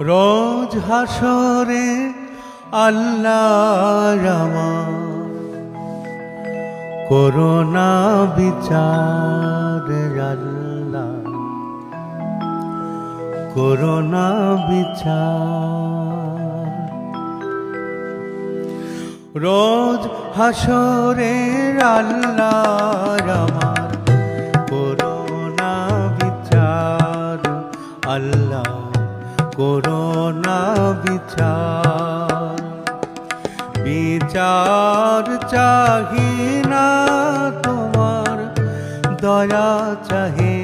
রোজ হাসরে আল্লাহ আমার করোনা বিচার আল্লাহ করোনা বিচার। রোজ হাসরে আল্লাহ আমার করোনা বিচার আল্লাহ করোনা বিচার। বিচার চাহি না তোমার দয়া চাহে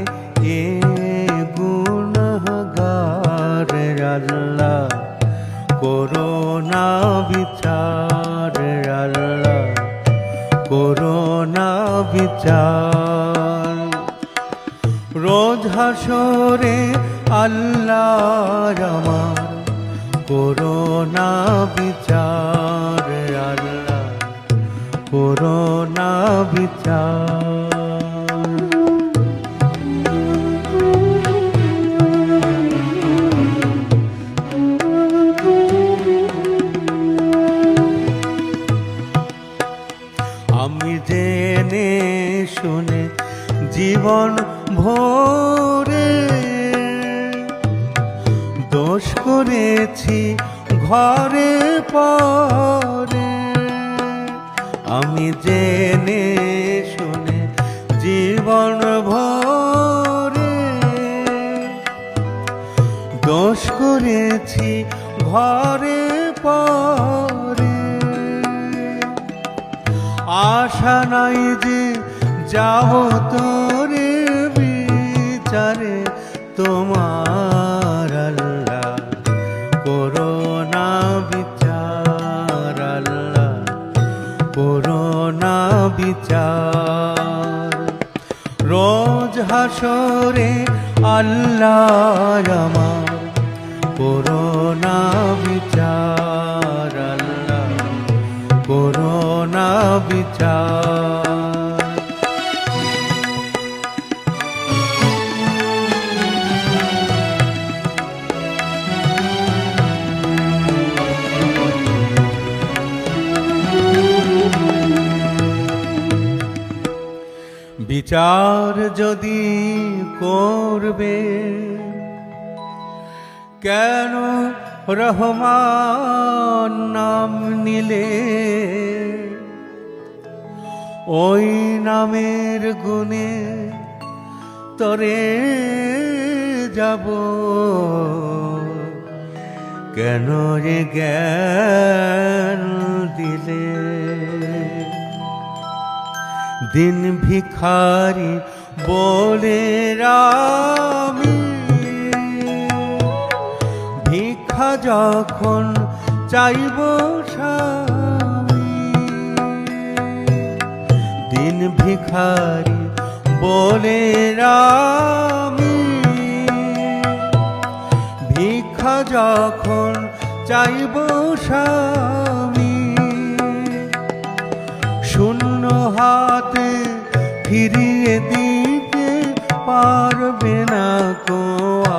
এ গুনহগার আল্লাহ করোনা বিচার আল্লাহ করোনা বিচার। রোজ হাসরে আল্লাহ আমার করোনা বিচার আল্লাহ করোনা বিচার। আমি জেনে শুনে জীবন ভরে দোষ করেছি ঘরে পরে। আমি জেনে শুনে জীবন ভরে দোষ করেছি ঘরে পরে। আশা নাই যে যাব তোরে বিচারে তোমার আল্লাহ করোনা বিচার আল্লাহ করোনা বিচার। রোজ হাসরে আল্লাহ আমার করোনা বিচার আল্লাহ করোনা বিচার। বিচার যদি করবে কেন রহমান নাম নিলে? ওই নামের গুণে তরে যাব কেন রে জ্ঞান দিলে? দিন ভিখারি বলে আমি ভিক্ষা যখন চাইব স্বামী। দিন ভিখারি বলে আমি ভিক্ষা যখন চাইব স্বামী। শূন্য হাতে ফিরিয়ে দিতে পারবে না কো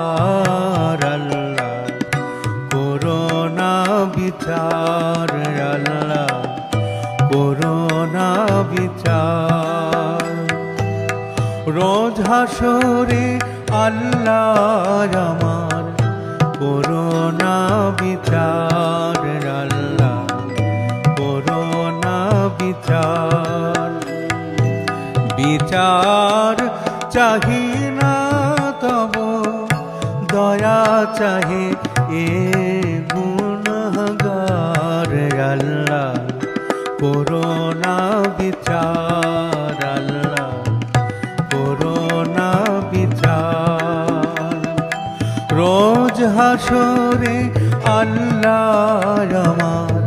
আর আল্লাহ করোনা বিচার আল্লাহ করোনা বিচার। রোজ হাসরে আল্লাহ আমার করোনা বিচার আল্লাহ করোনা বিচার। বিচার চাহি না তব দয়া চাহে এ গুনহগার আল্লাহ করোনা বিচার আল্লাহ করোনা বিচার। রোজ হাসরে আল্লাহ আমার